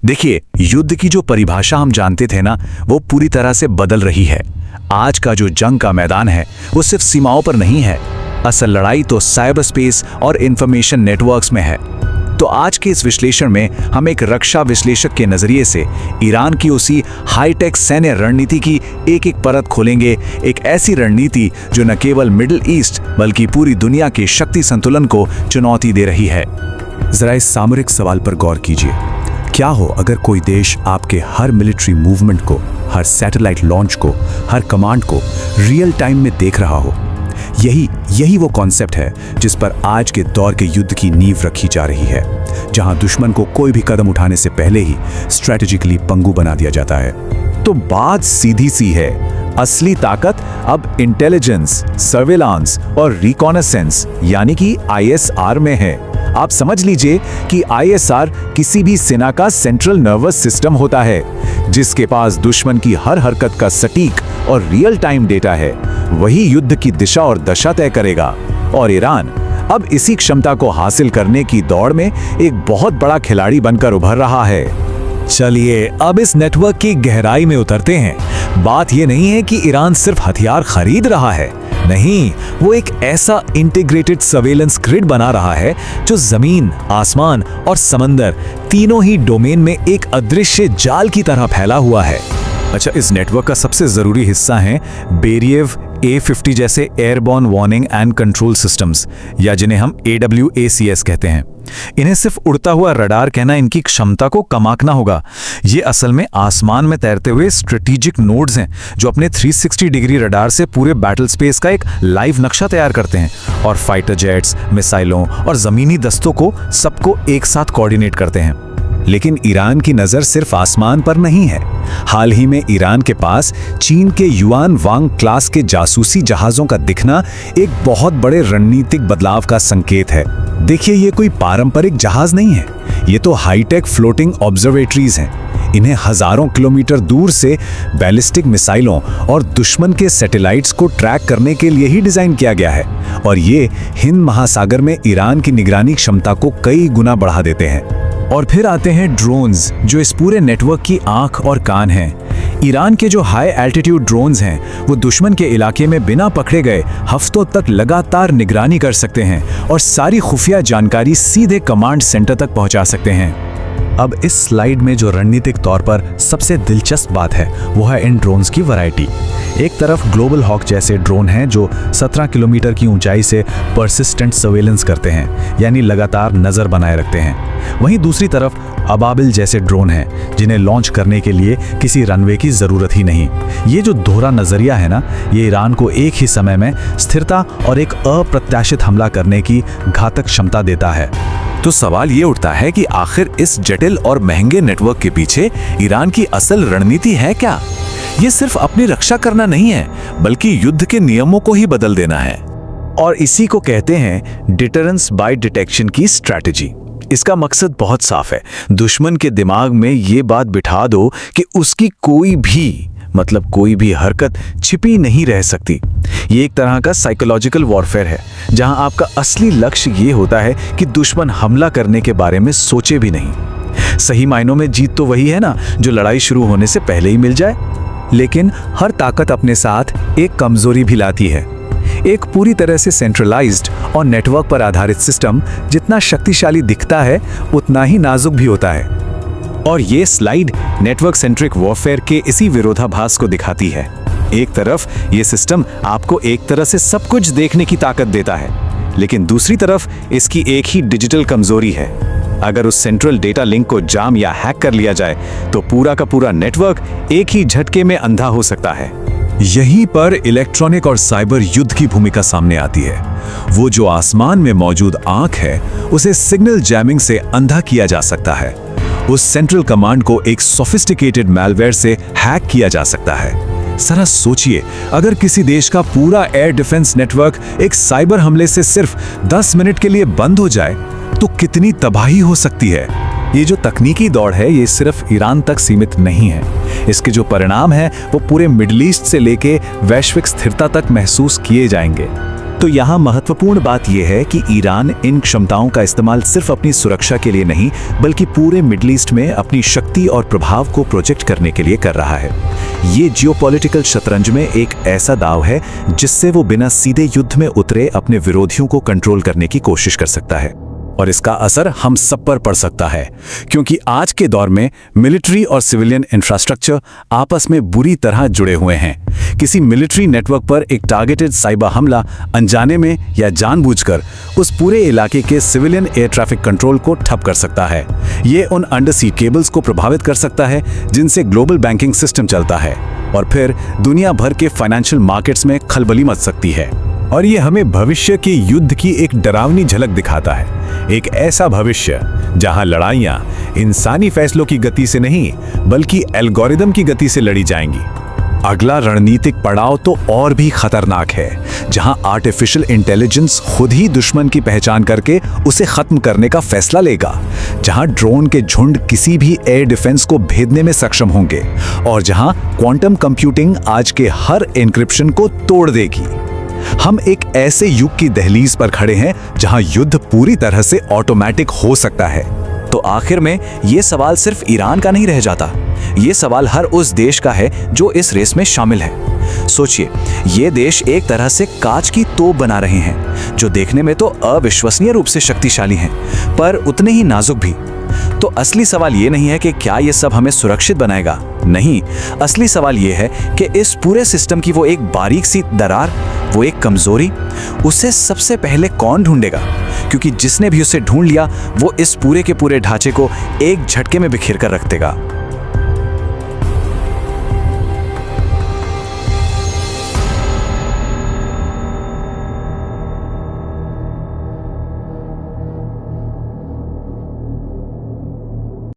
देखिए, युद्ध की जो परिभाषा हम जानते थे ना, वो पूरी तरह से बदल रही है। आज का जो जंग का मैदान है वो सिर्फ सीमाओं पर नहीं है। असल लड़ाई तो साइबर स्पेस और इंफॉर्मेशन नेटवर्क्स में है। तो आज के इस विश्लेषण में हम एक रक्षा विश्लेषक के नजरिए से ईरान की उसी हाईटेक सैन्य रणनीति की एक एक परत खोलेंगे। एक ऐसी रणनीति जो न केवल मिडिल ईस्ट बल्कि पूरी दुनिया के शक्ति संतुलन को चुनौती दे रही है। जरा इस सामरिक सवाल पर गौर कीजिए। क्या हो अगर कोई देश आपके हर मिलिट्री मूवमेंट को, हर सैटेलाइट लॉन्च को, हर कमांड को रियल टाइम में देख रहा हो? यही वो कॉन्सेप्ट है जिस पर आज के दौर के युद्ध की नींव रखी जा रही है, जहां दुश्मन को कोई भी कदम उठाने से पहले ही स्ट्रेटेजिकली पंगु बना दिया जाता है। तो बात सीधी सी है, असली ताकत अब इंटेलिजेंस, सर्विलांस और रिकॉनेसेंस यानी कि ISR में है। आप समझ लीजिए कि ISR किसी भी सेना का सेंट्रल नर्वस सिस्टम होता है, जिसके पास दुश्मन की हर हरकत का सटीक और रियल टाइम डेटा है। वही युद्ध की दिशा और दशा तय करेगा। और ईरान अब इसी क्षमता को हासिल करने की दौड़ में एक बहुत बड़ा खिलाड़ी बनकर उभर रहा है। चलिए अब इस नेटवर्क की गहराई में उतरते हैं। बात यह नहीं है कि ईरान सिर्फ हथियार खरीद रहा है, नहीं, वो एक ऐसा इंटीग्रेटेड सर्वेलेंस ग्रिड बना रहा है जो जमीन, आसमान और समंदर तीनों ही डोमेन में एक अदृश्य जाल की तरह फैला हुआ है। अच्छा, इस नेटवर्क का सबसे जरूरी हिस्सा है बेरिएव A50 जैसे airborne warning and control systems, या जिन्हें हम AWACS कहते हैं। इन्हें सिर्फ उड़ता हुआ रडार कहना इनकी क्षमता को कम आंकना होगा। ये असल में आसमान में तैरते हुए स्ट्रेटेजिक नोड्स हैं जो अपने 360 डिग्री रडार से पूरे बैटल स्पेस का एक लाइव नक्शा तैयार करते हैं और फाइटर जेट्स, मिसाइलों और जमीनी दस्तों को सबको एक साथ कोऑर्डिनेट करते हैं। लेकिन ईरान की नजर सिर्फ आसमान पर नहीं है। हाल ही में ईरान के पास चीन के युआन वांग क्लास के जासूसी जहाजों का दिखना एक बहुत बड़े रणनीतिक बदलाव का संकेत है। देखिए, ये कोई पारंपरिक जहाज नहीं है, ये तो हाईटेक फ्लोटिंग ऑब्जर्वेटरीज हैं। इन्हें हजारों किलोमीटर दूर से बैलिस्टिक मिसाइलों और दुश्मन के सैटेलाइट्स को ट्रैक करने के लिए ही डिजाइन किया गया है, और ये हिंद महासागर में ईरान की निगरानी क्षमता को कई गुना बढ़ा देते हैं। और फिर आते हैं ड्रोन्स, जो इस पूरे नेटवर्क की आंख और कान हैं। ईरान के जो हाई एल्टीट्यूड ड्रोन्स हैं वो दुश्मन के इलाके में बिना पकड़े गए हफ्तों तक लगातार निगरानी कर सकते हैं और सारी खुफिया जानकारी सीधे कमांड सेंटर तक पहुंचा सकते हैं। अब इस स्लाइड में जो रणनीतिक तौर पर सबसे दिलचस्प बात है वो है इन ड्रोन्स की वैरायटी। एक तरफ ग्लोबल हॉक जैसे ड्रोन हैं जो 17 किलोमीटर की ऊंचाई से परसिस्टेंट सर्वेलेंस करते हैं, यानी लगातार नजर बनाए रखते हैं। वहीं दूसरी तरफ अबाबिल जैसे ड्रोन हैं जिन्हें लॉन्च करने के लिए किसी रनवे की जरूरत ही नहीं। ये जो दोहरा नजरिया है ना, ये ईरान को एक ही समय में स्थिरता और एक अप्रत्याशित हमला करने की घातक क्षमता देता है। तो सवाल ये उठता है कि आखिर इस जटिल और महंगे नेटवर्क के पीछे ईरान की असल रणनीति है क्या? ये सिर्फ अपनी रक्षा करना नहीं है, बल्कि युद्ध के नियमों को ही बदल देना है। और इसी को कहते हैं डिटरेंस बाय डिटेक्शन की स्ट्रैटेजी। इसका मकसद बहुत साफ है, दुश्मन के दिमाग में ये बात बिठा दो कि उसकी कोई भी हरकत छिपी नहीं रह सकती। ये एक तरह का साइकोलॉजिकल वॉरफेयर है, जहां आपका असली लक्ष्य ये होता है कि दुश्मन हमला करने के बारे में सोचे भी नहीं। सही मायनों में जीत तो वही है ना जो लड़ाई शुरू होने से पहले ही मिल जाए। लेकिन हर ताकत अपने साथ एक कमजोरी भी लाती है। एक पूरी तरह से सेंट्रलाइज्ड और नेटवर्क पर आधारित सिस्टम जितना शक्तिशाली दिखता है उतना ही नाजुक भी होता है। और ये स्लाइड नेटवर्क सेंट्रिक वॉरफेयर के इसी विरोधाभास को दिखाती है। एक तरफ ये सिस्टम आपको एक तरह से सब कुछ देखने की ताकत देता है, लेकिन दूसरी तरफ इसकी एक ही डिजिटल कमजोरी है। अगर उस सेंट्रल डेटा लिंक को जाम या हैक कर लिया जाए तो पूरा का पूरा नेटवर्क एक ही झटके में अंधा हो सकता है। यहीं पर इलेक्ट्रॉनिक और साइबर युद्ध की भूमिका सामने आती है। वो जो आसमान में मौजूद आंख है, उसे सिग्नल जैमिंग से अंधा किया जा सकता है। उस सेंट्रल कमांड को एक सोफिस्टिकेटेड मैलवेयर से हैक किया जा सकता है। जरा सोचिए, अगर किसी देश का पूरा एयर डिफेंस नेटवर्क एक साइबर हमले से सिर्फ 10 मिनट के लिए बंद हो जाए तो कितनी तबाही हो सकती है। ये जो तकनीकी दौड़ है, ये सिर्फ ईरान तक सीमित नहीं है। इसके जो परिणाम है वो पूरे मिडिल ईस्ट से लेके वैश्विक स्थिरता तक महसूस किए जाएंगे। तो यहाँ महत्वपूर्ण बात यह है कि ईरान इन क्षमताओं का इस्तेमाल सिर्फ अपनी सुरक्षा के लिए नहीं, बल्कि पूरे मिडिल ईस्ट में अपनी शक्ति और प्रभाव को प्रोजेक्ट करने के लिए कर रहा है। ये जियोपॉलिटिकल शतरंज में एक ऐसा दाव है जिससे वो बिना सीधे युद्ध में उतरे अपने विरोधियों को कंट्रोल करने की कोशिश कर सकता है। और इसका असर हम सब पर पड़ सकता है, क्योंकि आज के दौर में मिलिट्री और सिविलियन इंफ्रास्ट्रक्चर आपस में बुरी तरह जुड़े हुए हैं। किसी मिलिट्री नेटवर्क पर एक टारगेटेड साइबर हमला अनजाने में या जानबूझकर उस पूरे इलाके के सिविलियन एयर ट्रैफिक कंट्रोल को ठप कर सकता है। ये उन अंडरसी केबल्स को प्रभावित कर सकता है जिनसे ग्लोबल बैंकिंग सिस्टम चलता है, और फिर दुनिया भर के फाइनेंशियल मार्केट्स में खलबली मच सकती है। और ये हमें भविष्य के युद्ध की एक डरावनी झलक दिखाता है, एक ऐसा भविष्य जहां लड़ाइयां इंसानी फैसलों की गति से नहीं बल्कि एल्गोरिदम की गति से लड़ी जाएंगी। अगला रणनीतिक पड़ाव तो और भी खतरनाक है, जहां आर्टिफिशियल इंटेलिजेंस खुद ही दुश्मन की पहचान करके उसे खत्म करने का फैसला लेगा, जहां ड्रोन के झुंड किसी भी एयर डिफेंस को भेदने में सक्षम होंगे, और जहां क्वांटम कंप्यूटिंग आज के हर एन्क्रिप्शन को तोड़ देगी। हम एक ऐसे युग की दहलीज पर खड़े हैं जहां युद्ध पूरी तरह से ऑटोमेटिक हो सकता है। तो आखिर में ये सवाल सिर्फ ईरान का नहीं रह जाता, ये सवाल हर उस देश का है जो इस रेस में शामिल है। सोचिए, ये देश एक तरह से कांच की तोप बना रहे हैं, जो देखने में तो अविश्वसनीय रूप से शक्तिशाली हैं, पर उतने ही नाजुक भी। तो असली सवाल ये नहीं है कि क्या ये सब हमें सुरक्षित बनाएगा, नहीं, असली सवाल ये है कि इस पूरे सिस्टम की वो एक बारीक सी दरार, वो एक कमजोरी, उसे सबसे पहले कौन ढूंढेगा? क्योंकि जिसने भी उसे ढूंढ लिया वो इस पूरे के पूरे ढांचे को एक झटके में बिखेर कर रख देगा।